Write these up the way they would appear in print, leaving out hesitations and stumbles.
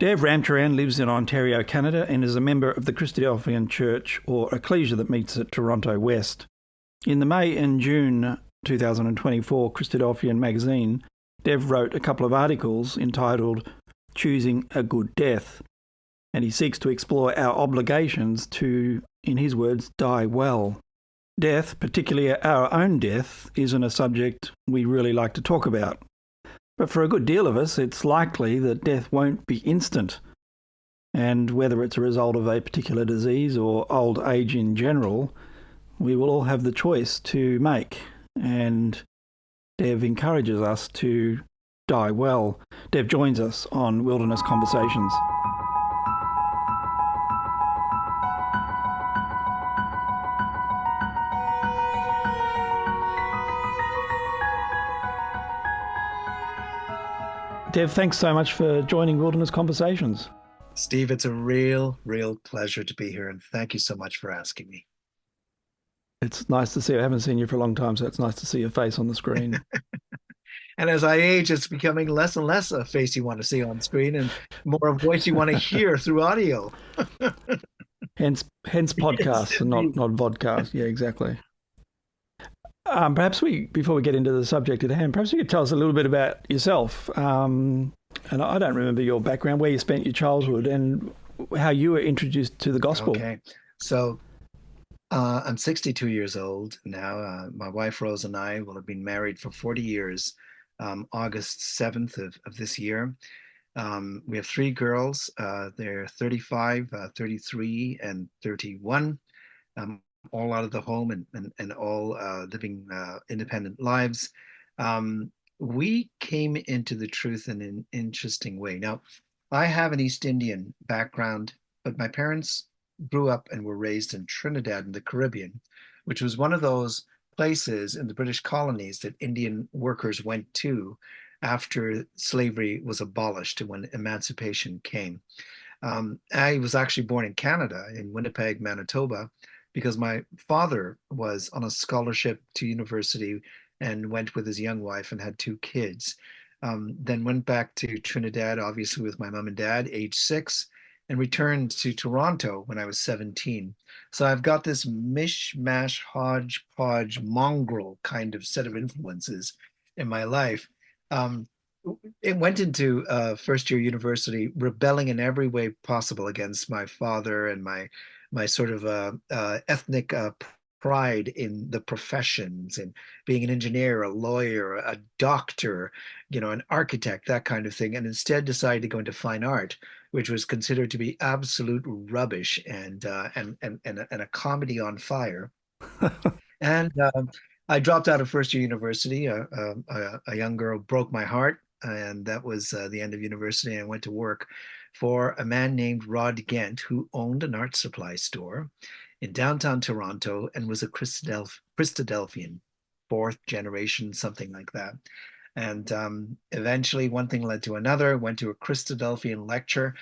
Dev Ramcharan lives in Ontario, Canada, and is a member of the Christadelphian Church or Ecclesia that meets at Toronto West. In the May and June 2024 Christadelphian Magazine, Dev wrote a couple of articles entitled Choosing a Good Death, and he seeks to explore our obligations to, in his words, die well. Death, particularly our own death, isn't a subject we really like to talk about. But for a good deal of us, it's likely that death won't be instant. And whether it's a result of a particular disease or old age in general, we will all have the choice to make. And Dev encourages us to die well. Dev joins us on Wilderness Conversations. Dev, thanks so much for joining Wilderness Conversations. Steve, it's a real pleasure to be here, and thank you so much for asking me. It's nice to see you. I haven't seen you for a long time, so it's nice to see your face on the screen. And as I age, it's becoming less and less a face you want to see on screen and more a voice you want to hear through audio. Hence podcasts Yes, and not vodcasts. Yeah, exactly. Perhaps before we get into the subject at hand, perhaps you could tell us a little bit about yourself. And I don't remember your background, where you spent your childhood, and how you were introduced to the gospel. Okay, so I'm 62 years old now. My wife Rose and I will have been married for 40 years, August 7th of this year. We have three girls. They're 35, 33, and 31. All out of the home and all living independent lives. We came into the truth in an interesting way. Now, I have an East Indian background, but my parents grew up and were raised in Trinidad in the Caribbean, which was one of those places in the British colonies that Indian workers went to after slavery was abolished and when emancipation came. I was actually born in Canada, in Winnipeg, Manitoba, because my father was on a scholarship to university and went with his young wife and had two kids. Then went back to Trinidad, obviously with my mom and dad, age 6, and returned to Toronto when I was 17. So I've got this mishmash, hodgepodge, mongrel kind of set of influences in my life. It went into first year university, rebelling in every way possible against my father and my sort of ethnic pride in the professions and being an engineer, a lawyer, a doctor, an architect, that kind of thing, and instead decided to go into fine art, which was considered to be absolute rubbish and a comedy on fire. And I dropped out of first year university. A young girl broke my heart, and that was the end of university. I went to work for a man named Rod Gent, who owned an art supply store in downtown Toronto and was a Christadelphian, fourth generation, something like that. And eventually one thing led to another, went to a Christadelphian lecture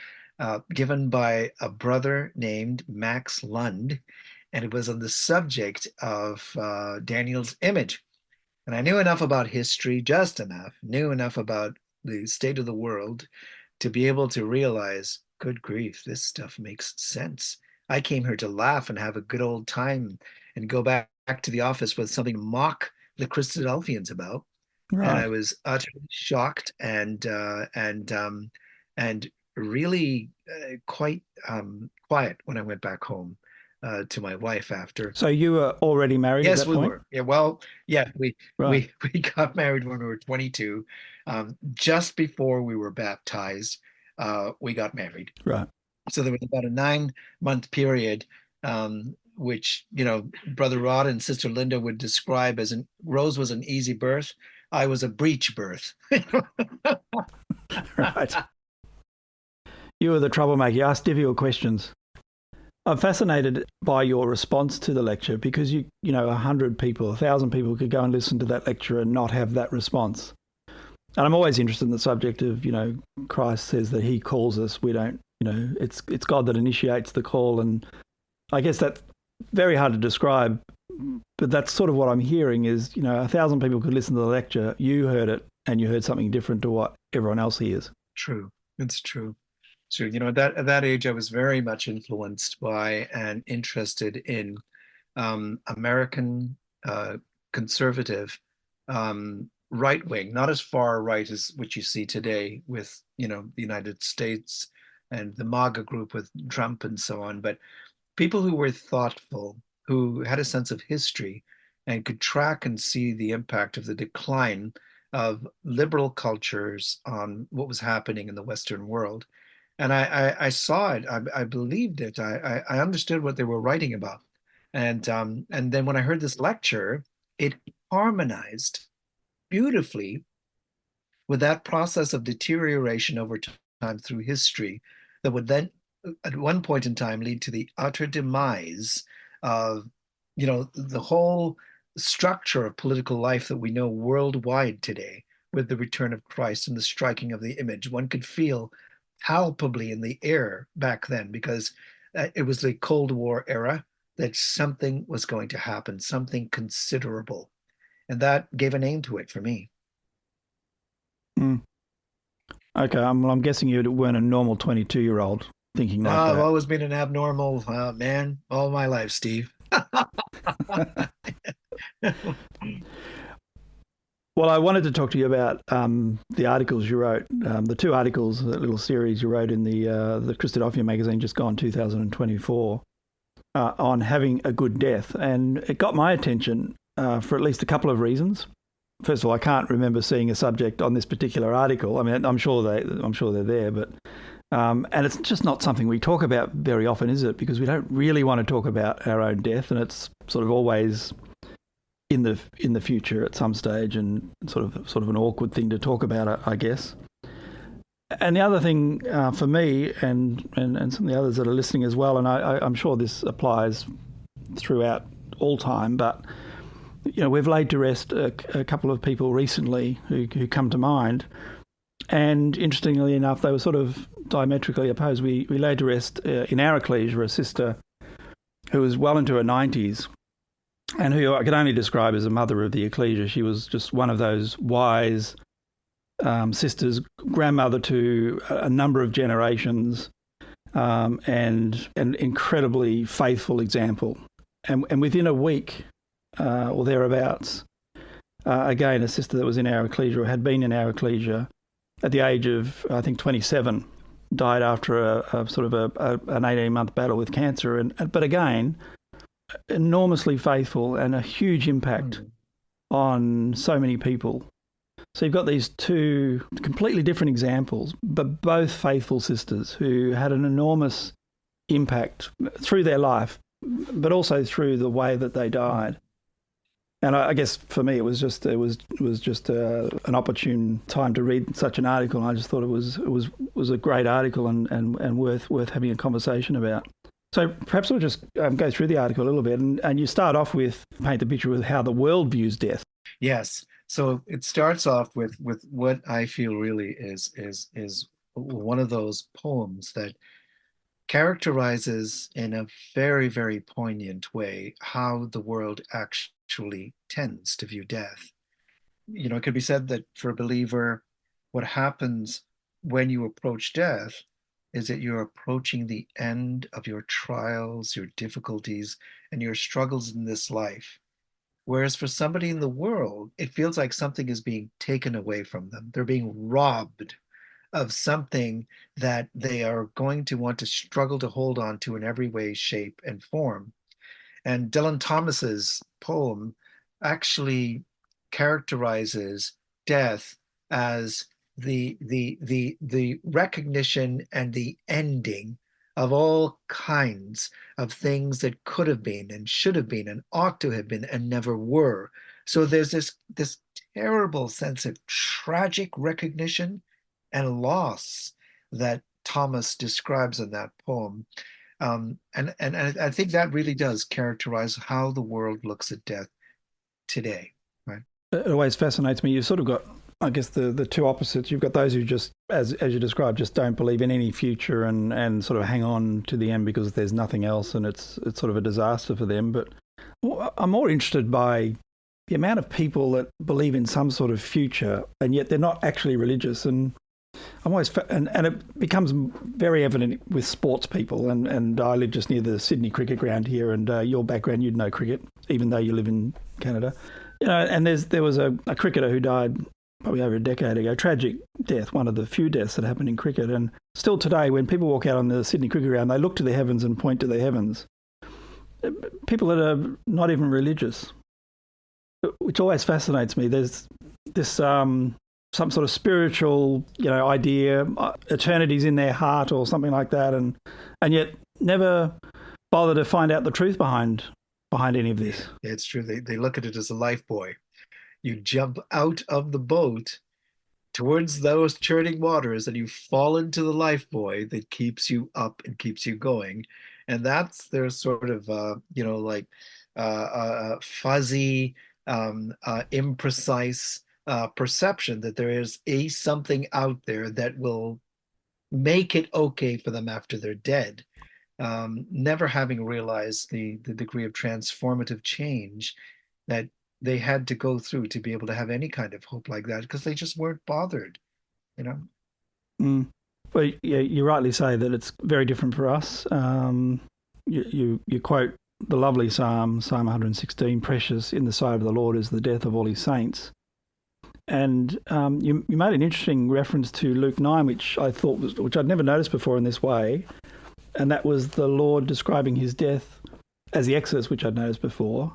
given by a brother named Max Lund, and it was on the subject of Daniel's image. And I knew enough about history, just enough, knew enough about the state of the world to be able to realize, good grief, this stuff makes sense. I came here to laugh and have a good old time and go back to the office with something to mock the Christadelphians about. Right. And I was utterly shocked and really quite quiet when I went back home to my wife after. So you were already married at Yes, that we point? were. Yeah, well, yeah, Right. we got married when we were 22. Just before we were baptized, we got married. Right. So there was about a 9-month period, which, Brother Rod and Sister Linda would describe as Rose was an easy birth. I was a breech birth. Right. You were the troublemaker. You asked difficult questions. I'm fascinated by your response to the lecture because 100 people, 1,000 people could go and listen to that lecture and not have that response. And I'm always interested in the subject of, Christ says that he calls us. We don't, it's God that initiates the call. And I guess that's very hard to describe, but that's sort of what I'm hearing is, 1,000 people could listen to the lecture. You heard it and you heard something different to what everyone else hears. True. It's true. So, at that age, I was very much influenced by and interested in American conservative right wing, not as far right as what you see today with, the United States and the MAGA group with Trump and so on, but people who were thoughtful, who had a sense of history and could track and see the impact of the decline of liberal cultures on what was happening in the Western world. And I saw it, I believed it, I understood what they were writing about. And then when I heard this lecture, it harmonized beautifully with that process of deterioration over time through history that would then at one point in time lead to the utter demise of the whole structure of political life that we know worldwide today with the return of Christ and the striking of the image. One could feel palpably in the air back then because it was the Cold War era that something was going to happen, something considerable. And that gave a name to it for me. Mm. Okay, I'm guessing you weren't a normal 22-year-old thinking like that. I've always been an abnormal man all my life, Steve. Well, I wanted to talk to you about the articles you wrote, the two articles, that little series you wrote in the Christadelphian Magazine just gone 2024 on having a good death. And it got my attention for at least a couple of reasons. First of all, I can't remember seeing a subject on this particular article. I mean, I'm sure they're there, but and it's just not something we talk about very often, is it? Because we don't really want to talk about our own death, and it's sort of always in the future at some stage, and sort of an awkward thing to talk about, I guess. And the other thing for me and some of the others that are listening as well, and I'm sure this applies throughout all time, but we've laid to rest a couple of people recently who come to mind. And interestingly enough, they were sort of diametrically opposed. We laid to rest in our ecclesia a sister who was well into her 90s and who I could only describe as a mother of the ecclesia. She was just one of those wise sisters, grandmother to a number of generations, and an incredibly faithful example. And within a week or thereabouts, again, a sister that was in our ecclesia or had been in our ecclesia at the age of, I think, 27, died after a sort of an 18-month battle with cancer. But again, enormously faithful and a huge impact on so many people. So you've got these two completely different examples, but both faithful sisters who had an enormous impact through their life, but also through the way that they died. And I guess for me, it was just an opportune time to read such an article. And I just thought it was a great article and worth having a conversation about. So perhaps we'll just go through the article a little bit, and you start off with paint the picture with how the world views death. Yes. So it starts off with what I feel really is one of those poems that characterizes in a very, very poignant way how the world actually tends to view death. It could be said that for a believer, what happens when you approach death is that you're approaching the end of your trials, your difficulties, and your struggles in this life. Whereas for somebody in the world, it feels like something is being taken away from them. They're being robbed of something that they are going to want to struggle to hold on to in every way, shape, and form. And Dylan Thomas's poem actually characterizes death as the recognition and the ending of all kinds of things that could have been and should have been and ought to have been and never were. So there's this terrible sense of tragic recognition and loss that Thomas describes in that poem. And I think that really does characterize how the world looks at death today, right? It always fascinates me. You've sort of got, I guess, the two opposites. You've got those who just, as you described, just don't believe in any future and sort of hang on to the end because there's nothing else and it's sort of a disaster for them. But I'm more interested by the amount of people that believe in some sort of future and yet they're not actually religious. And and it becomes very evident with sports people. And I live just near the Sydney cricket ground here, and your background, you'd know cricket, even though you live in Canada. And there was a cricketer who died probably over a decade ago, tragic death, one of the few deaths that happened in cricket. And still today, when people walk out on the Sydney cricket ground, they look to the heavens and point to the heavens. People that are not even religious, which always fascinates me. There's this some sort of spiritual, idea, eternity's in their heart or something like that, and yet never bother to find out the truth behind any of this. Yeah, it's true. They look at it as a life buoy. You jump out of the boat towards those churning waters and you fall into the life buoy that keeps you up and keeps you going. And that's their sort of, fuzzy, imprecise perception that there is something out there that will make it okay for them after they're dead. Never having realized the degree of transformative change that they had to go through to be able to have any kind of hope like that, because they just weren't bothered, Well, yeah, you rightly say that it's very different for us. You quote the lovely Psalm 116, "Precious in the sight of the Lord is the death of all his saints." And you made an interesting reference to Luke 9, which I'd never noticed before in this way, and that was the Lord describing his death as the Exodus, which I'd noticed before.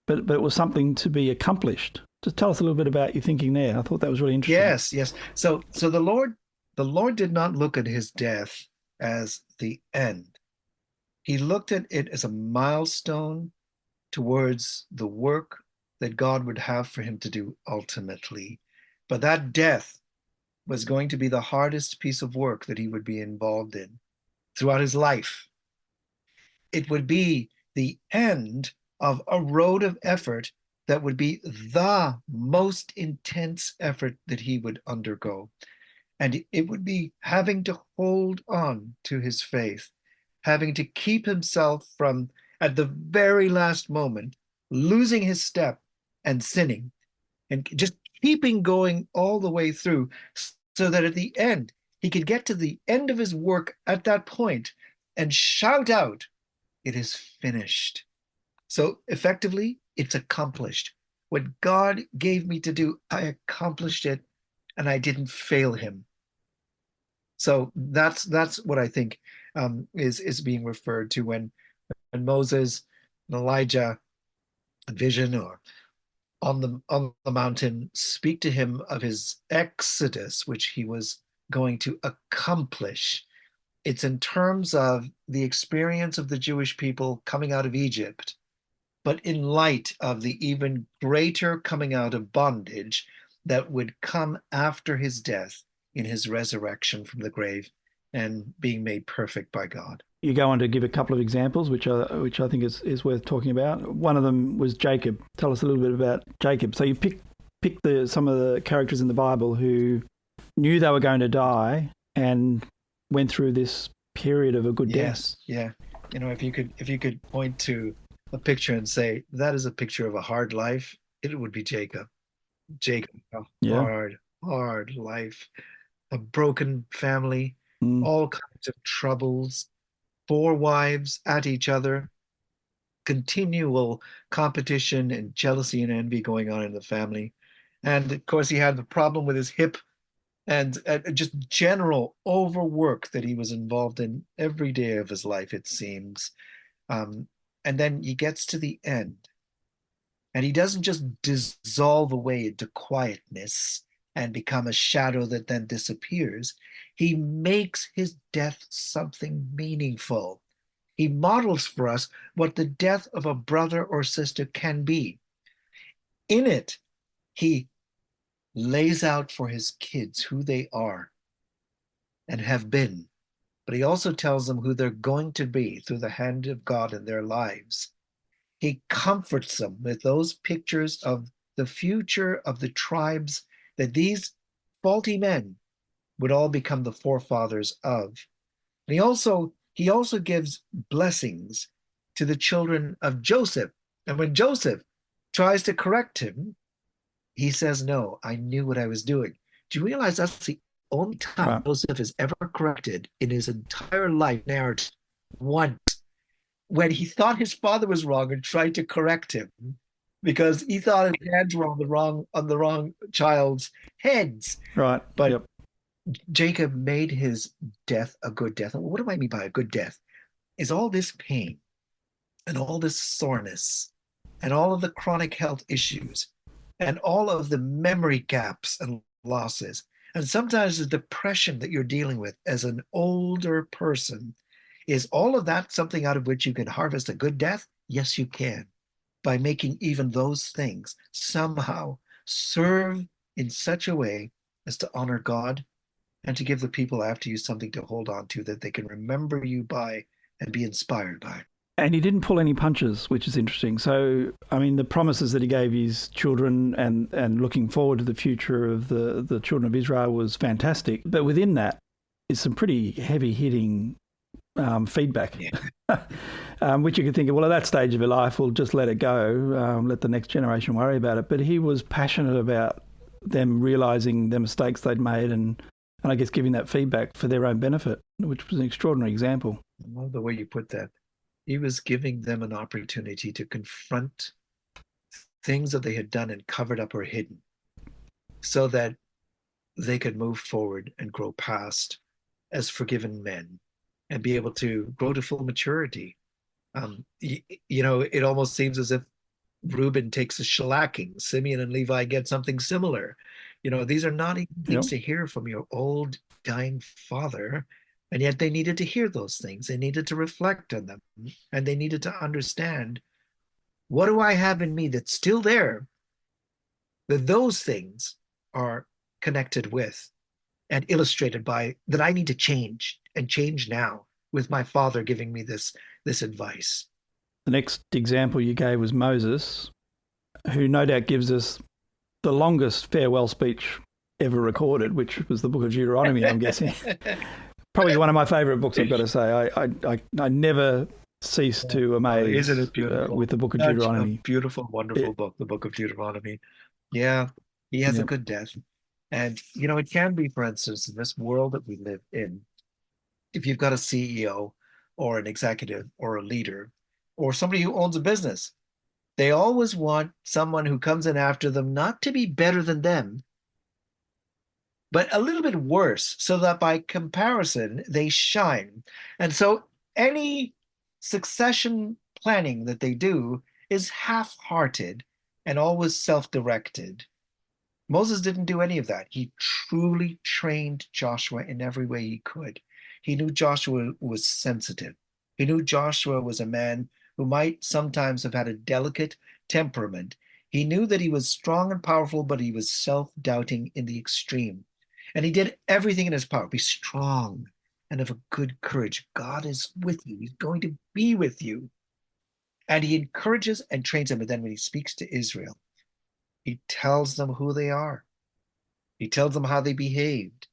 But it was something to be accomplished. Just tell us a little bit about your thinking there. I thought that was really interesting. Yes. So the Lord did not look at his death as the end. He looked at it as a milestone towards the work that God would have for him to do ultimately. But that death was going to be the hardest piece of work that he would be involved in throughout his life. It would be the end of a road of effort that would be the most intense effort that he would undergo. And it would be having to hold on to his faith, having to keep himself from, at the very last moment, losing his step and sinning, and just keeping going all the way through, so that at the end, he could get to the end of his work at that point and shout out, "It is finished." So effectively, it's accomplished. What God gave me to do, I accomplished it, and I didn't fail him. So that's what I think is being referred to when Moses and Elijah vision or on the mountain speak to him of his exodus, which he was going to accomplish. It's in terms of the experience of the Jewish people coming out of Egypt, but in light of the even greater coming out of bondage that would come after his death in his resurrection from the grave and being made perfect by God. You go on to give a couple of examples, which I think is worth talking about. One of them was Jacob. Tell us a little bit about Jacob. So you pick some of the characters in the Bible who knew they were going to die and went through this period of a good death. Yeah. If you could point to a picture and say that is a picture of a hard life, it would be Jacob. Hard life, a broken family, all kinds of troubles, 4 wives at each other, continual competition and jealousy and envy going on in the family. And of course, he had the problem with his hip and just general overwork that he was involved in every day of his life, it seems. And then he gets to the end, and he doesn't just dissolve away into quietness and become a shadow that then disappears. He makes his death something meaningful. He models for us what the death of a brother or sister can be. In it, he lays out for his kids who they are and have been, but he also tells them who they're going to be through the hand of God in their lives. He comforts them with those pictures of the future of the tribes that these faulty men would all become the forefathers of. And he also gives blessings to the children of Joseph. And when Joseph tries to correct him, he says, "No, I knew what I was doing." Do you realize that's the only time Right. Joseph is ever corrected in his entire life narrative once, when he thought his father was wrong and tried to correct him because he thought his hands were on the wrong child's heads. Right. But Yep. Jacob made his death a good death. And what do I mean by a good death? Is all this pain and all this soreness and all of the chronic health issues and all of the memory gaps and losses and sometimes the depression that you're dealing with as an older person, is all of that something out of which you can harvest a good death? Yes, you can, by making even those things somehow serve in such a way as to honor God and to give the people after you something to hold on to that they can remember you by and be inspired by. And he didn't pull any punches, which is interesting. So, I mean, the promises that he gave his children and looking forward to the future of the children of Israel was fantastic. But within that is some pretty heavy-hitting feedback, which you could think of, well, at that stage of your life, we'll just let it go, let the next generation worry about it. But he was passionate about them realising the mistakes they'd made and I guess giving that feedback for their own benefit, which was an extraordinary example. I love the way you put that. He was giving them an opportunity to confront things that they had done and covered up or hidden so that they could move forward and grow past as forgiven men and be able to grow to full maturity. It almost seems as if Reuben takes a shellacking. Simeon and Levi get something similar. These are not easy things to hear from your old dying father. And yet they needed to hear those things. They needed to reflect on them. And they needed to understand, what do I have in me that's still there that those things are connected with and illustrated by, that I need to change and change now, with my father giving me this advice. The next example you gave was Moses, who no doubt gives us the longest farewell speech ever recorded, which was the book of Deuteronomy, I'm guessing. Probably one of my favourite books, I've got to say. I never cease to amaze Isn't it beautiful? With the book of Deuteronomy. A beautiful, wonderful book, the book of Deuteronomy. Yeah, he has a good death. And, it can be, for instance, in this world that we live in, if you've got a CEO or an executive or a leader or somebody who owns a business, they always want someone who comes in after them not to be better than them, but a little bit worse, so that by comparison, they shine. And so any succession planning that they do is half-hearted and always self-directed. Moses didn't do any of that. He truly trained Joshua in every way he could. He knew Joshua was sensitive. He knew Joshua was a man who might sometimes have had a delicate temperament. He knew that he was strong and powerful, but he was self-doubting in the extreme. And he did everything in his power. Be strong and of a good courage. God is with you. He's going to be with you. And he encourages and trains them. And then when he speaks to Israel, he tells them who they are. He tells them how they behaved.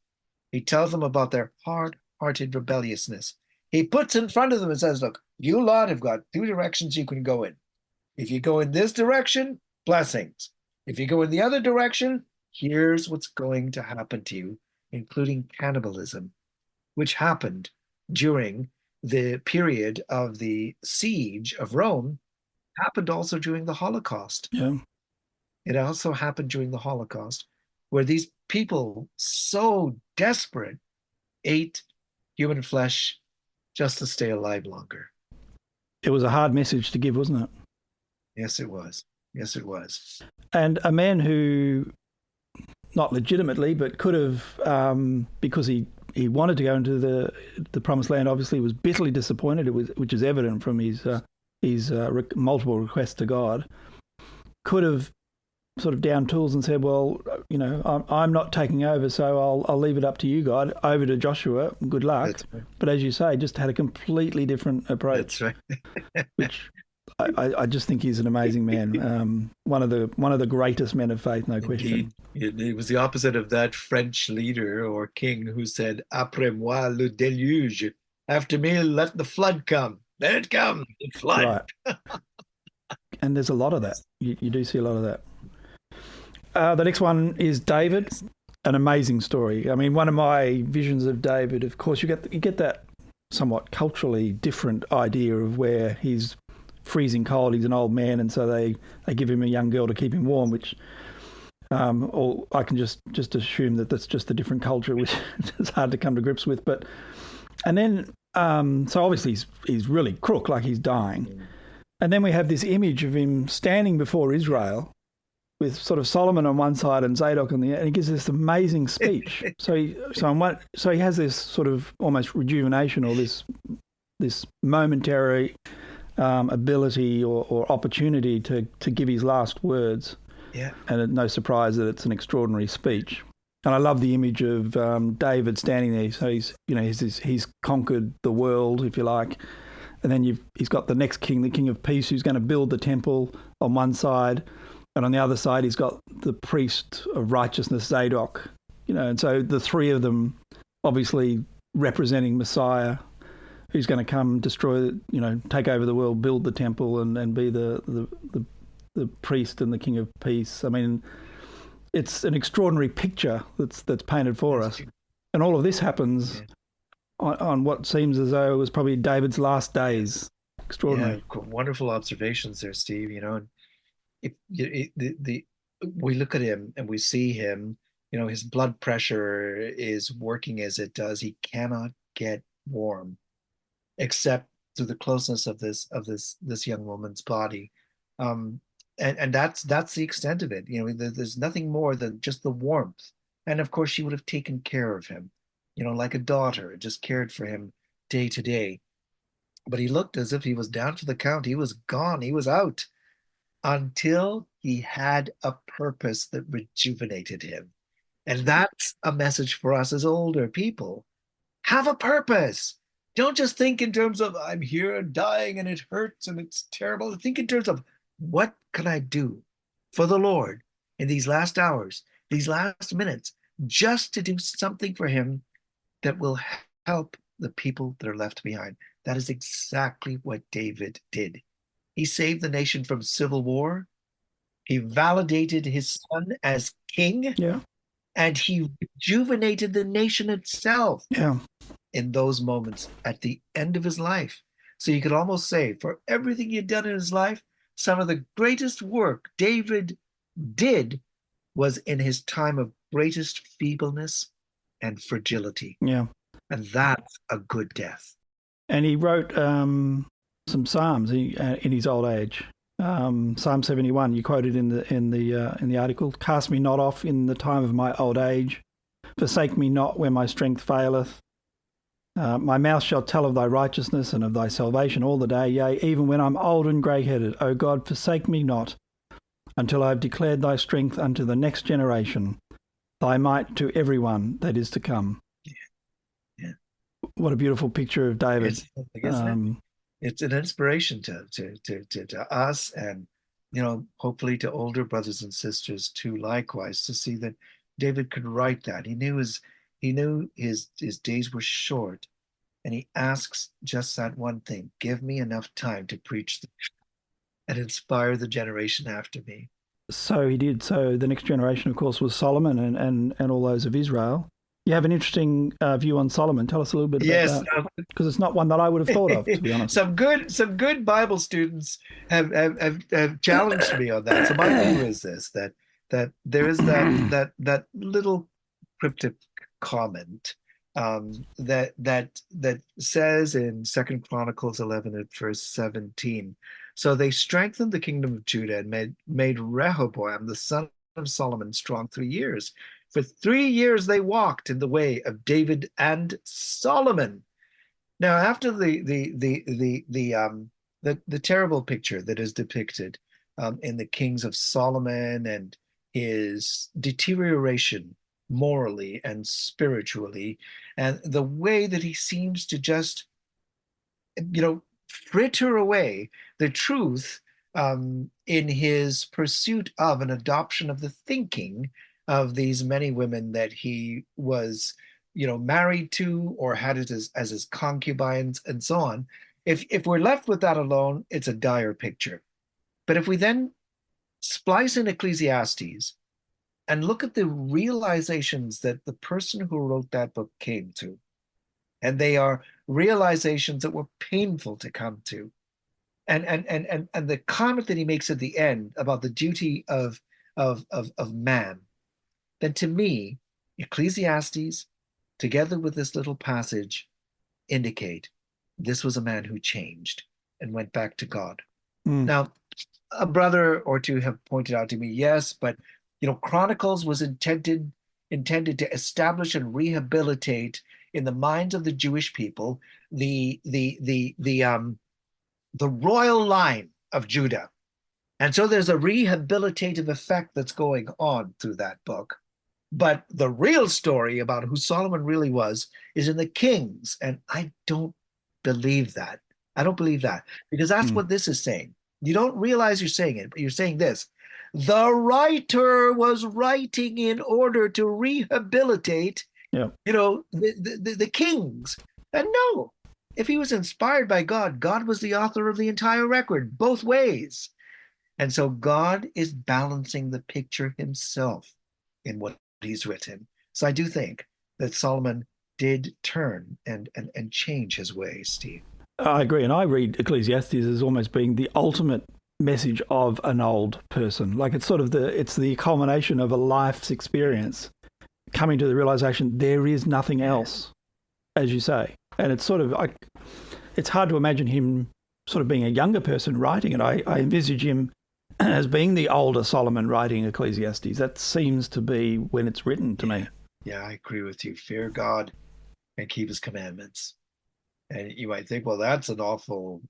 He tells them about their hard-hearted rebelliousness. He puts in front of them and says, look, you lot have got two directions you can go in. If you go in this direction, blessings. If you go in the other direction, here's what's going to happen to you, including cannibalism, which happened during the period of the siege of Rome, happened also during the Holocaust. Yeah. It also happened during the Holocaust, where these people, so desperate, ate human flesh just to stay alive longer. It was a hard message to give, wasn't it? Yes, it was. Yes, it was. And a man who, not legitimately, but could have, because he wanted to go into the promised land, obviously was bitterly disappointed, which is evident from his multiple requests to God, could have sort of down tools and said, well, I'm not taking over, so I'll leave it up to you, God. Over to Joshua. Good luck. That's right. But as you say, just had a completely different approach. That's right. Which I just think he's an amazing man. One of the greatest men of faith, no question. It was the opposite of that French leader or king who said, "Après moi le déluge." After me, let the flood come. Let it come, the flood. Right. And there's a lot of that. You do see a lot of that. The next one is David. an amazing story. I mean, one of my visions of David, of course, you get that somewhat culturally different idea of where he's freezing cold, he's an old man, and so they give him a young girl to keep him warm, which or I can just assume that that's just a different culture, which is hard to come to grips with. But and then so obviously he's really crook, like he's dying, and then we have this image of him standing before Israel with sort of Solomon on one side and Zadok on the other, and he gives this amazing speech. So he has this sort of almost rejuvenation, or this momentary ability or opportunity to give his last words. Yeah. And no surprise that it's an extraordinary speech. And I love the image of David standing there. So he's conquered the world, if you like. And then he's got the next king, the King of Peace, who's going to build the temple on one side. And on the other side, he's got the priest of righteousness, Zadok. And so the three of them obviously representing Messiah, who's going to come, destroy, take over the world, build the temple, and be the priest and the King of Peace. I mean, it's an extraordinary picture that's painted for us. And all of this happens on what seems as though it was probably David's last days. Extraordinary. Yeah, wonderful observations there, Steve. We look at him and we see him, his blood pressure is working as it does. He cannot get warm except through the closeness of this young woman's body. And that's the extent of it. There's nothing more than just the warmth. And of course, she would have taken care of him, like a daughter, just cared for him day to day. But he looked as if he was down for the count. He was gone. He was out until he had a purpose that rejuvenated him. And that's a message for us as older people. Have a purpose. Don't just think in terms of, I'm here dying and it hurts and it's terrible. Think in terms of, what can I do for the Lord in these last hours, these last minutes, just to do something for him that will help the people that are left behind? That is exactly what David did. He saved the nation from civil war. He validated his son as king. Yeah. And he rejuvenated the nation itself. Yeah. In those moments at the end of his life. So you could almost say, for everything he'd done in his life, some of the greatest work David did was in his time of greatest feebleness and fragility. Yeah. And that's a good death. And he wrote some psalms in his old age. Psalm 71, you quoted in the article. Cast me not off in the time of my old age. Forsake me not when my strength faileth. My mouth shall tell of thy righteousness and of thy salvation all the day, yea, even when I'm old and grey-headed. O God, forsake me not, until I have declared thy strength unto the next generation, thy might to everyone that is to come. Yeah. What a beautiful picture of David. It's an inspiration to us, and hopefully to older brothers and sisters too, likewise, to see that David could write that. He knew his days were short, and he asks just that one thing: give me enough time to preach and inspire the generation after me. So he did. So the next generation, of course, was Solomon and all those of Israel. You have an interesting view on Solomon. Tell us a little bit about that, because it's not one that I would have thought of, to be honest. Some good Bible students have challenged me on that. So my view is this: that there is that little cryptic comment that says in 2 Chronicles 11 at verse 17, so they strengthened the kingdom of Judah and made Rehoboam the son of Solomon strong 3 years. For 3 years they walked in the way of David and Solomon. Now, after the terrible picture that is depicted in the Kings of Solomon and his deterioration morally and spiritually, and the way that he seems to just, fritter away the truth in his pursuit of an adoption of the thinking of these many women that he was, married to or had it as his concubines and so on. If we're left with that alone, it's a dire picture. But if we then splice in Ecclesiastes and look at the realizations that the person who wrote that book came to. And they are realizations that were painful to come to. And the comment that he makes at the end about the duty of man, then to me, Ecclesiastes, together with this little passage, indicate this was a man who changed and went back to God. Now, a brother or two have pointed out to me, yes, but Chronicles was intended to establish and rehabilitate in the minds of the Jewish people the royal line of Judah. And so there's a rehabilitative effect that's going on through that book. But the real story about who Solomon really was is in the Kings. And I don't believe that. I don't believe that, because that's what this is saying. You don't realize you're saying it, but you're saying this. The writer was writing in order to rehabilitate, the Kings. And no, if he was inspired by God, God was the author of the entire record, both ways. And so God is balancing the picture himself in what he's written. So I do think that Solomon did turn and change his ways, Steve. I agree. And I read Ecclesiastes as almost being the ultimate message of an old person. Like it's sort of the culmination of a life's experience, coming to the realization there is nothing else, as you say. And it's sort of like, it's hard to imagine him sort of being a younger person writing it. I envisage him as being the older Solomon writing Ecclesiastes. That seems to be when it's written to me. Yeah, I agree with you. Fear God and keep his commandments. And you might think, well, that's an awful,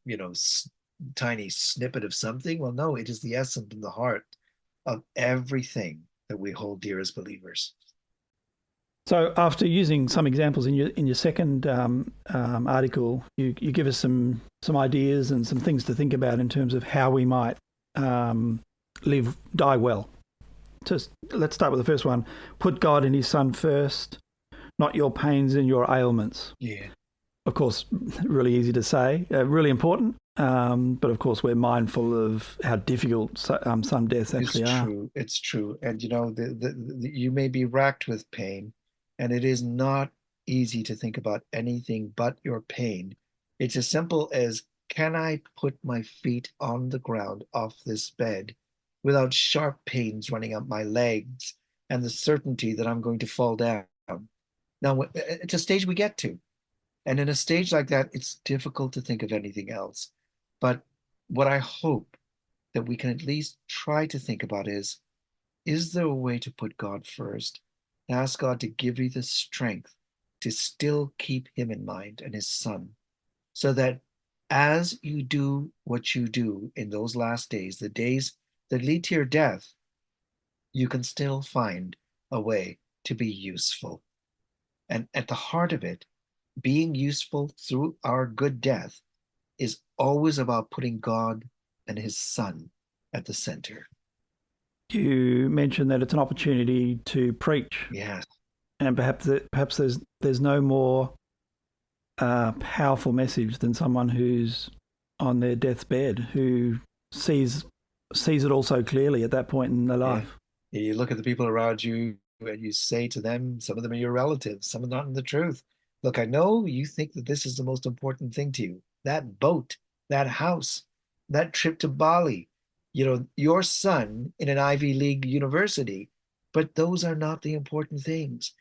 tiny snippet of something. Well, no, it is the essence and the heart of everything that we hold dear as believers. So after using some examples in your second article, you give us some ideas and some things to think about in terms of how we might die well. Let's start with the first one. Put God and his son first, not your pains and your ailments. Yeah. Of course, really easy to say, really important. But of course, we're mindful of how difficult some deaths actually are. It's true. And, you may be racked with pain, and it is not easy to think about anything but your pain. It's as simple as, can I put my feet on the ground off this bed without sharp pains running up my legs and the certainty that I'm going to fall down? Now, it's a stage we get to. And in a stage like that, it's difficult to think of anything else. But what I hope that we can at least try to think about is there a way to put God first? Ask God to give you the strength to still keep him in mind and his son, so that as you do what you do in those last days, the days that lead to your death, you can still find a way to be useful. And at the heart of it, being useful through our good death is always about putting God and his son at the center. You mentioned that it's an opportunity to preach. Yes. And perhaps there's no more powerful message than someone who's on their deathbed, who sees it all so clearly at that point in their life. Yeah. You look at the people around you and you say to them, some of them are your relatives, some are not in the truth. Look, I know you think that this is the most important thing to you. That boat, that house, that trip to Bali, your son in an Ivy League university, but those are not the important things.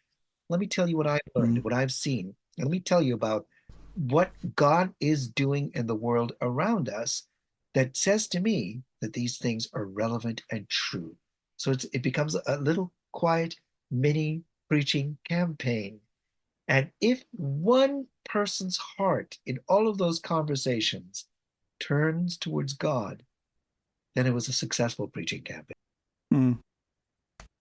Let me tell you what I've learned, what I've seen. And let me tell you about what God is doing in the world around us that says to me that these things are relevant and true. So it becomes a little quiet mini preaching campaign. And if one person's heart in all of those conversations turns towards God, then it was a successful preaching campaign.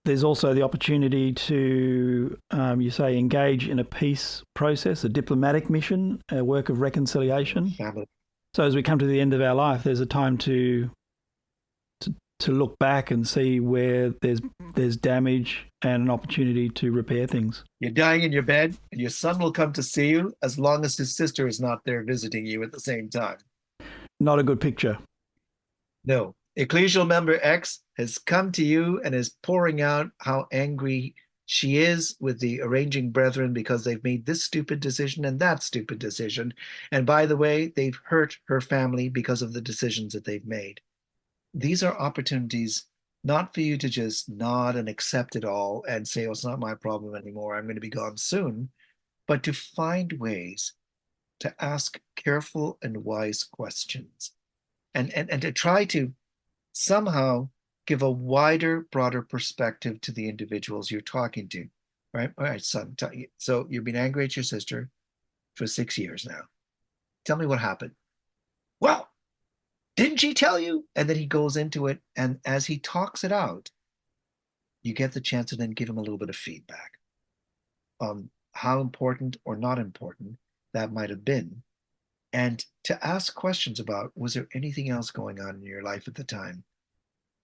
There's also the opportunity to, you say, engage in a peace process, a diplomatic mission, a work of reconciliation. Family. So as we come to the end of our life, there's a time to look back and see where there's damage and an opportunity to repair things. You're dying in your bed, and your son will come to see you as long as his sister is not there visiting you at the same time. Not a good picture. No. Ecclesial member X has come to you and is pouring out how angry she is with the arranging brethren because they've made this stupid decision and that stupid decision. And by the way, they've hurt her family because of the decisions that they've made. These are opportunities not for you to just nod and accept it all and say, oh, it's not my problem anymore, I'm going to be gone soon, but to find ways to ask careful and wise questions and to try to somehow give a wider, broader perspective to the individuals you're talking to, right? All right, son, so you've been angry at your sister for 6 years now. Tell me what happened. Well, didn't she tell you? And then he goes into it, and as he talks it out, you get the chance to then give him a little bit of feedback on how important or not important that might have been, and to ask questions about, was there anything else going on in your life at the time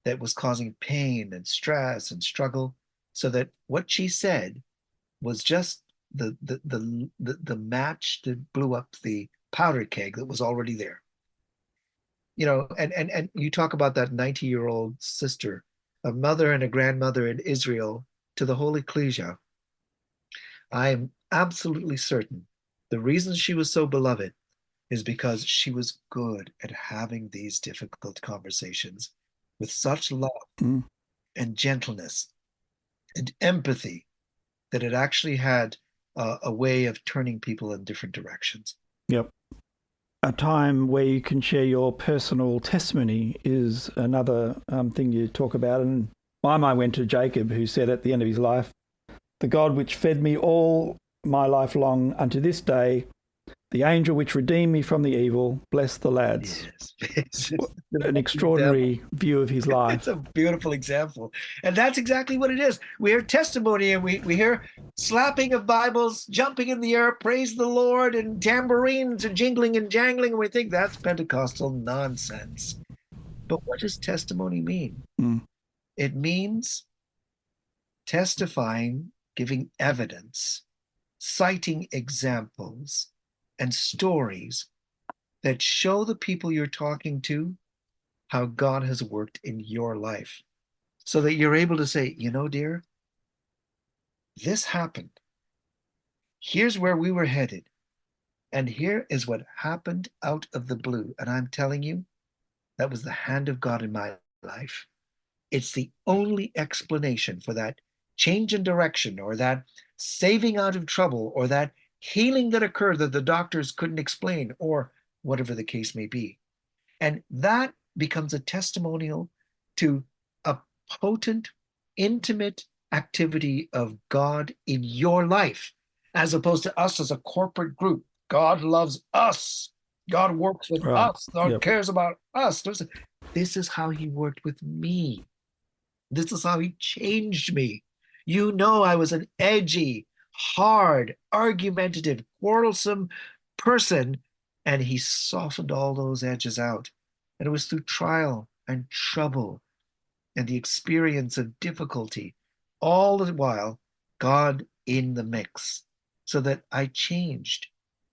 that was causing pain and stress and struggle, so that what she said was just the match that blew up the powder keg that was already there. You know, and you talk about that 90-year-old sister, a mother and a grandmother in Israel to the whole ecclesia. I am absolutely certain the reason she was so beloved is because she was good at having these difficult conversations with such love and gentleness and empathy that it actually had a way of turning people in different directions. Yep. A time where you can share your personal testimony is another thing you talk about. And my mind went to Jacob, who said at the end of his life, "The God which fed me all my life long unto this day, the angel which redeemed me from the evil, bless the lads." Yes. An extraordinary view of his life. It's a beautiful example. And that's exactly what it is. We hear testimony and we hear slapping of Bibles, jumping in the air, praise the Lord, and tambourines are jingling and jangling. And we think that's Pentecostal nonsense. But what does testimony mean? It means testifying, giving evidence, citing examples and stories that show the people you're talking to how God has worked in your life, so that you're able to say, you know, dear, this happened. Here's where we were headed. And here is what happened out of the blue. And I'm telling you, that was the hand of God in my life. It's the only explanation for that change in direction, or that saving out of trouble, or that healing that occurred that the doctors couldn't explain, or whatever the case may be. And that becomes a testimonial to a potent, intimate activity of God in your life, as opposed to us as a corporate group. God loves us. God works with us. God cares about us. This is how he worked with me. This is how he changed me. You know, I was an edgy, hard, argumentative, quarrelsome person, and he softened all those edges out. And it was through trial and trouble and the experience of difficulty, all the while, God in the mix, so that I changed.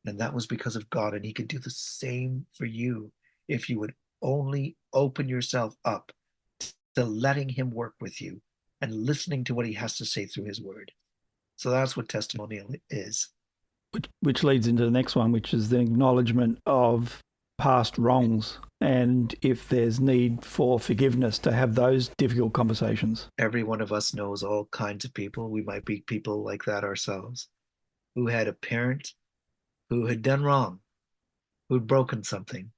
And that was because of God. And he could do the same for you if you would only open yourself up to letting him work with you and listening to what he has to say through his word. So that's what testimonial is. Which leads into the next one, which is the acknowledgement of past wrongs, and if there's need for forgiveness, to have those difficult conversations. Every one of us knows all kinds of people. We might be people like that ourselves, who had a parent who had done wrong, who'd broken something,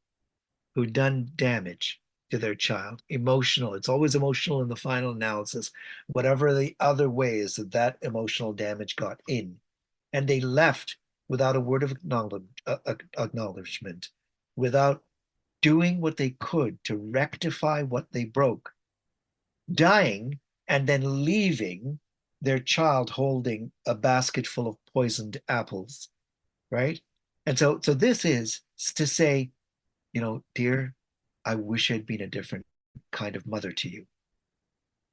who'd done damage to their child. Emotional. It's always emotional in the final analysis, whatever the other ways that emotional damage got in. And they left without a word of acknowledgement, without doing what they could to rectify what they broke, dying and then leaving their child holding a basket full of poisoned apples, right? And so this is to say, you know, dear, I wish I'd been a different kind of mother to you.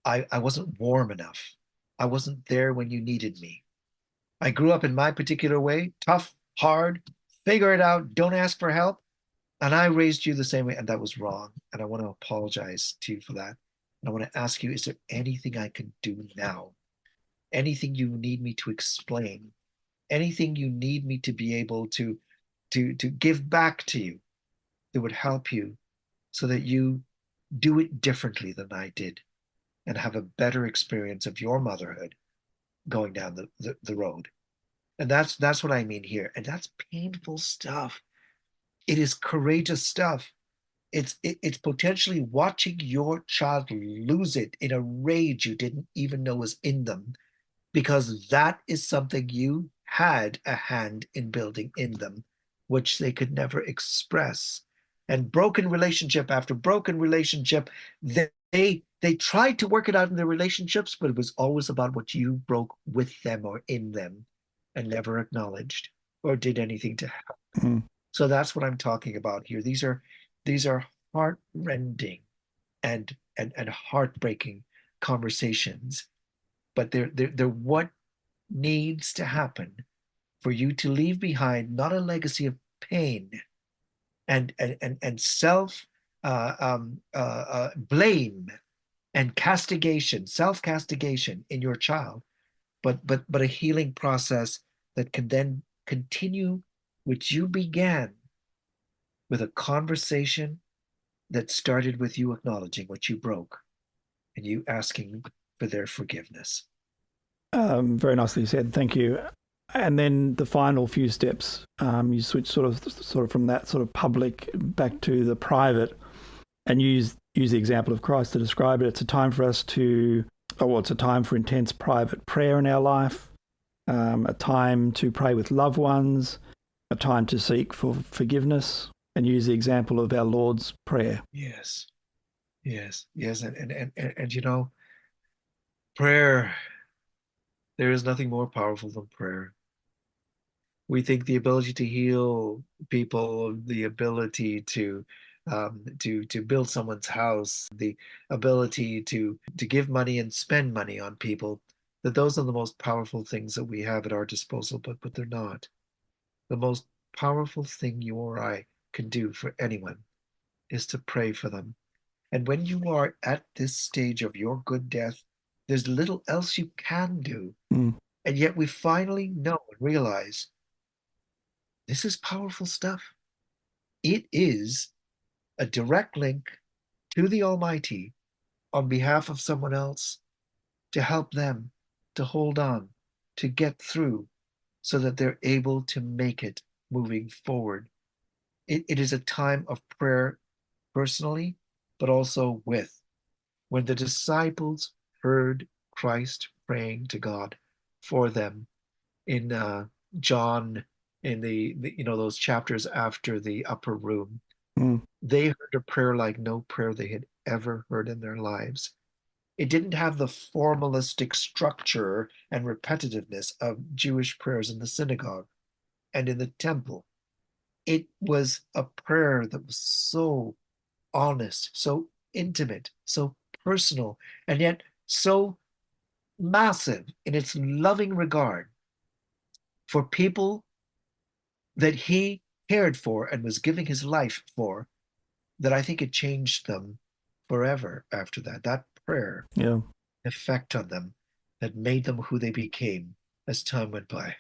I wasn't warm enough. I wasn't there when you needed me. I grew up in my particular way, tough, hard, figure it out, don't ask for help. And I raised you the same way, and that was wrong. And I want to apologize to you for that. And I want to ask you, is there anything I can do now? Anything you need me to explain? Anything you need me to be able to give back to you that would help you so that you do it differently than I did and have a better experience of your motherhood going down the road? And that's what I mean here. And that's painful stuff. It is courageous stuff. It's potentially watching your child lose it in a rage you didn't even know was in them, because that is something you had a hand in building in them, which they could never express. And broken relationship after broken relationship, they tried to work it out in their relationships, but it was always about what you broke with them or in them, and never acknowledged or did anything to help. Mm. So that's what I'm talking about here. These are heart-rending and heartbreaking conversations, but they're what needs to happen for you to leave behind not a legacy of pain and self blame and castigation, self-castigation in your child, but a healing process that can then continue, which you began with a conversation that started with you acknowledging what you broke and you asking for their forgiveness. Very nicely said. Thank you. And then the final few steps, you switch sort of from that sort of public back to the private, and use the example of Christ to describe it. It's a time for us it's a time for intense private prayer in our life, a time to pray with loved ones, a time to seek for forgiveness, and use the example of our Lord's Prayer. Yes, yes, yes, and you know, prayer. There is nothing more powerful than prayer. We think the ability to heal people, the ability to build someone's house, the ability to give money and spend money on people, that those are the most powerful things that we have at our disposal, but they're not. The most powerful thing you or I can do for anyone is to pray for them. And when you are at this stage of your good death, there's little else you can do. Mm. And yet we finally know and realize this is powerful stuff. It is a direct link to the Almighty on behalf of someone else, to help them to hold on, to get through, so that they're able to make it moving forward. It is a time of prayer personally, but also with. When the disciples heard Christ praying to God for them in John, in the those chapters after the upper room, they heard a prayer like no prayer they had ever heard in their lives. It didn't have the formalistic structure and repetitiveness of Jewish prayers in the synagogue and in the temple. It was a prayer that was so honest, so intimate, so personal, and yet so massive in its loving regard for people that he cared for and was giving his life for, that I think it changed them forever after that. That prayer effect on them that made them who they became as time went by.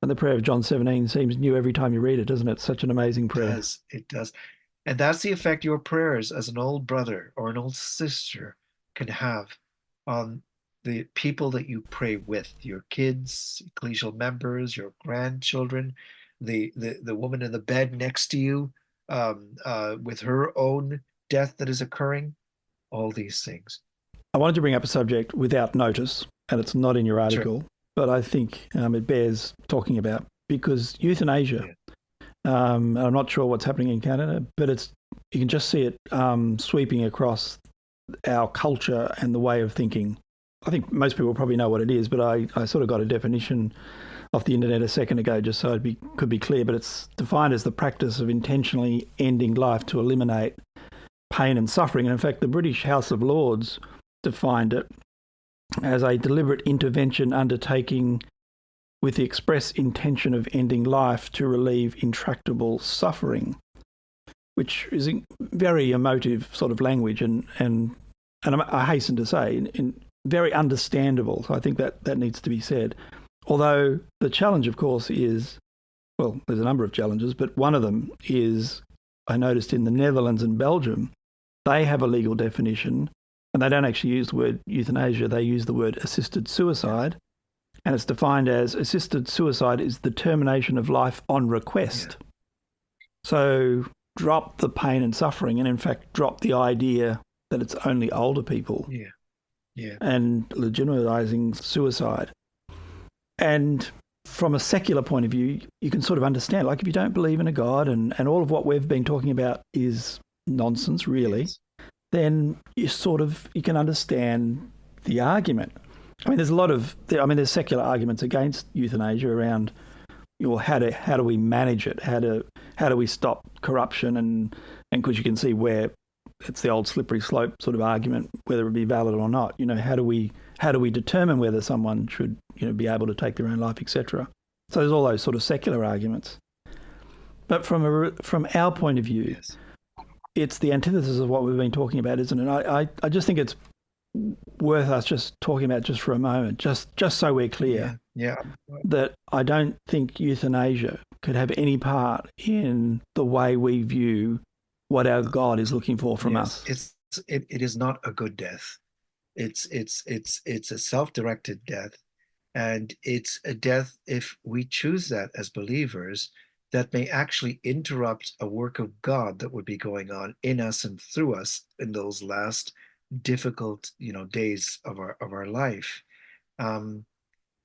And the prayer of John 17 seems new every time you read it, doesn't it? Such an amazing prayer. It does. And that's the effect your prayers as an old brother or an old sister can have on the people that you pray with, your kids, ecclesial members, your grandchildren, the woman in the bed next to you, with her own death that is occurring, all these things. I wanted to bring up a subject without notice, and it's not in your article, but I think it bears talking about, because euthanasia, I'm not sure what's happening in Canada, but you can just see it sweeping across our culture and the way of thinking. I think most people probably know what it is, but I sort of got a definition off the internet a second ago just so it could be clear, but it's defined as the practice of intentionally ending life to eliminate pain and suffering. And in fact, the British House of Lords defined it as a deliberate intervention undertaking with the express intention of ending life to relieve intractable suffering. which is very emotive sort of language, and I hasten to say, in very understandable. So I think that needs to be said. Although the challenge, of course, is, well, there's a number of challenges, but one of them is, I noticed in the Netherlands and Belgium, they have a legal definition, and they don't actually use the word euthanasia, they use the word assisted suicide, and it's defined as assisted suicide is the termination of life on request. Yeah. So drop the pain and suffering, and in fact drop the idea that it's only older people. Yeah. And legitimizing suicide. And from a secular point of view, you can sort of understand, like if you don't believe in a God and all of what we've been talking about is nonsense, really, yes, then you can understand the argument. I mean, there's secular arguments against euthanasia around, how do we manage it? How do we stop corruption? And because you can see where it's the old slippery slope sort of argument, whether it be valid or not. How do we determine whether someone should, be able to take their own life, etc. So there's all those sort of secular arguments. But from our point of view, yes, it's the antithesis of what we've been talking about, isn't it? I just think it's worth us just talking about just for a moment, just so we're clear, that I don't think euthanasia could have any part in the way we view what our God is looking for from us. It is not a good death. It's a self-directed death, and it's a death, if we choose that as believers, that may actually interrupt a work of God that would be going on in us and through us in those last difficult, days of our life.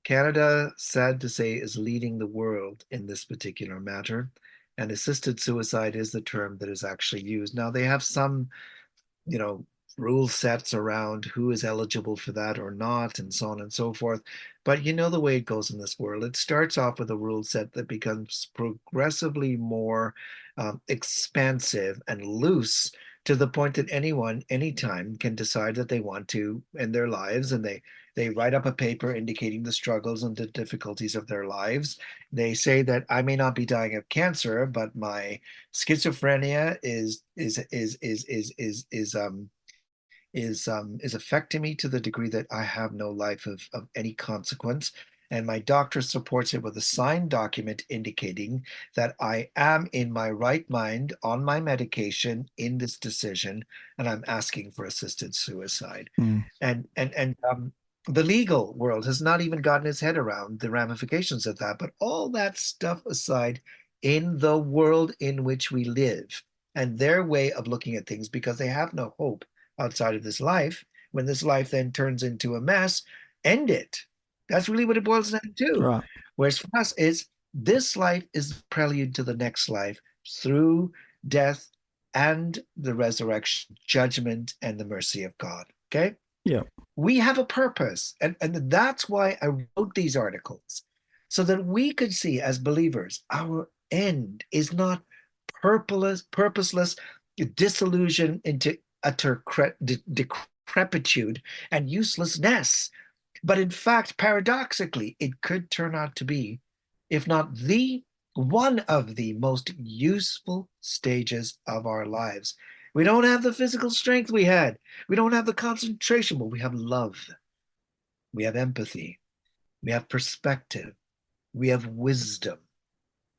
Canada, sad to say, is leading the world in this particular matter, and assisted suicide is the term that is actually used. Now, they have some, rule sets around who is eligible for that or not, and so on and so forth. But the way it goes in this world, it starts off with a rule set that becomes progressively more expansive and loose, to the point that anyone, anytime, can decide that they want to end their lives, and they write up a paper indicating the struggles and the difficulties of their lives. They say that I may not be dying of cancer, but my schizophrenia is affecting me to the degree that I have no life of any consequence. And my doctor supports it with a signed document indicating that I am in my right mind on my medication in this decision, and I'm asking for assisted suicide. And the legal world has not even gotten its head around the ramifications of that. But all that stuff aside, in the world in which we live and their way of looking at things, because they have no hope outside of this life, when this life then turns into a mess, end it. That's really what it boils down to. Right. Whereas for us, this life is the prelude to the next life through death and the resurrection, judgment, and the mercy of God. Okay? Yeah. We have a purpose. And that's why I wrote these articles, so that we could see as believers, our end is not purposeless disillusion into utter decrepitude and uselessness. But in fact, paradoxically, it could turn out to be, if not one of the most useful stages of our lives. We don't have the physical strength we had. We don't have the concentration, but we have love. We have empathy. We have perspective. We have wisdom,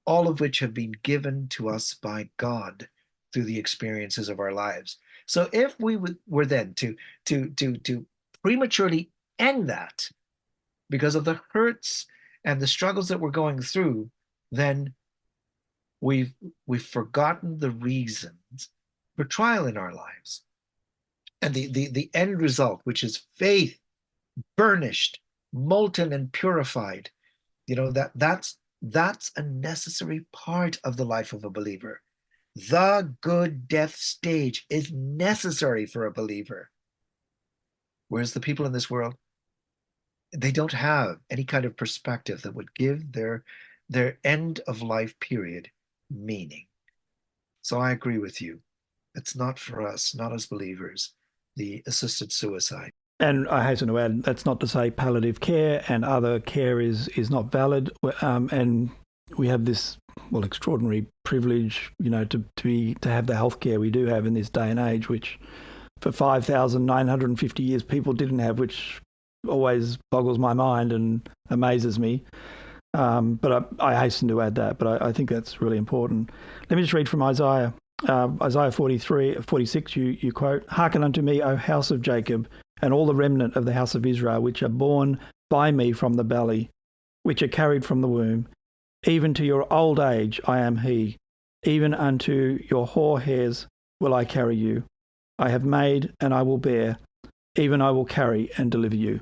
all of which have been given to us by God through the experiences of our lives. So if we were then to prematurely end that because of the hurts and the struggles that we're going through, then we've forgotten the reasons for trial in our lives. And the end result, which is faith burnished, molten, and purified, that's a necessary part of the life of a believer. The good death stage is necessary for a believer. Whereas the people in this world, they don't have any kind of perspective that would give their end of life period meaning. So I agree with you. It's not for us, not as believers, the assisted suicide. And I hasten to add, that's not to say palliative care and other care is not valid. And we have this extraordinary privilege, to have the healthcare we do have in this day and age, which for 5,950 years people didn't have, which always boggles my mind and amazes me. But I hasten to add that, but I think that's really important. Let me just read from Isaiah. Isaiah 46, you quote, "Hearken unto me, O house of Jacob, and all the remnant of the house of Israel, which are born by me from the belly, which are carried from the womb. Even to your old age I am he, even unto your hoar hairs will I carry you. I have made and I will bear, even I will carry and deliver you."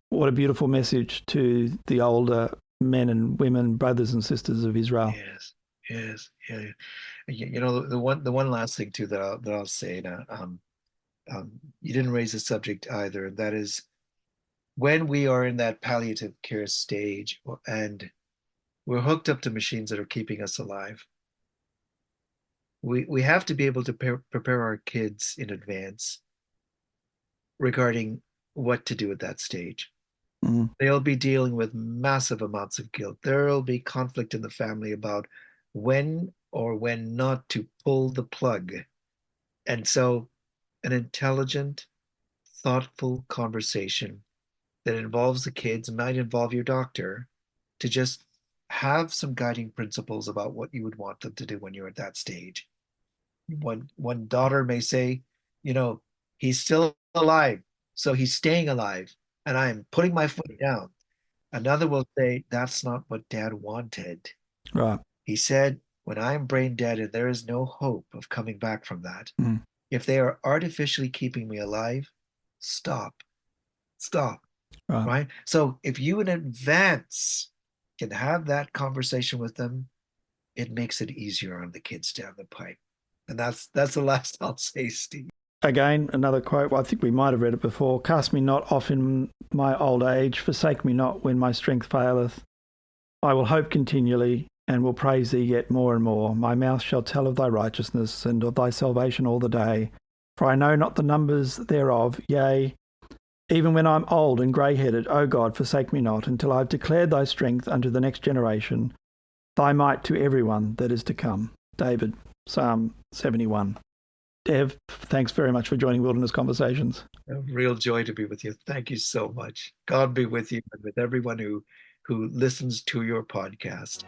What a beautiful message to the older men and women, brothers and sisters of Israel. Yes. Yeah. The one last thing too that I'll say now. You didn't raise the subject either, and that is when we are in that palliative care stage and we're hooked up to machines that are keeping us alive. We have to be able to prepare our kids in advance regarding what to do at that stage. Mm. They'll be dealing with massive amounts of guilt. There'll be conflict in the family about when or when not to pull the plug. And so an intelligent, thoughtful conversation that involves the kids might involve your doctor to just have some guiding principles about what you would want them to do when you're at that stage. One daughter may say, he's still alive, so he's staying alive, and I'm putting my foot down. Another will say, that's not what Dad wanted. Right. He said, when I'm brain dead and there is no hope of coming back from that, if they are artificially keeping me alive, stop. Right? So if you in advance can have that conversation with them, it makes it easier on the kids down the pipe. And that's the last I'll say, Steve. Again, another quote, I think we might have read it before. "Cast me not off in my old age, forsake me not when my strength faileth. I will hope continually, and will praise thee yet more and more. My mouth shall tell of thy righteousness, and of thy salvation all the day. For I know not the numbers thereof, yea, even when I'm old and grey-headed, O God, forsake me not, until I have declared thy strength unto the next generation, thy might to everyone that is to come." David, Psalm 71. Dev, thanks very much for joining Wilderness Conversations. A real joy to be with you. Thank you so much. God be with you and with everyone who listens to your podcast.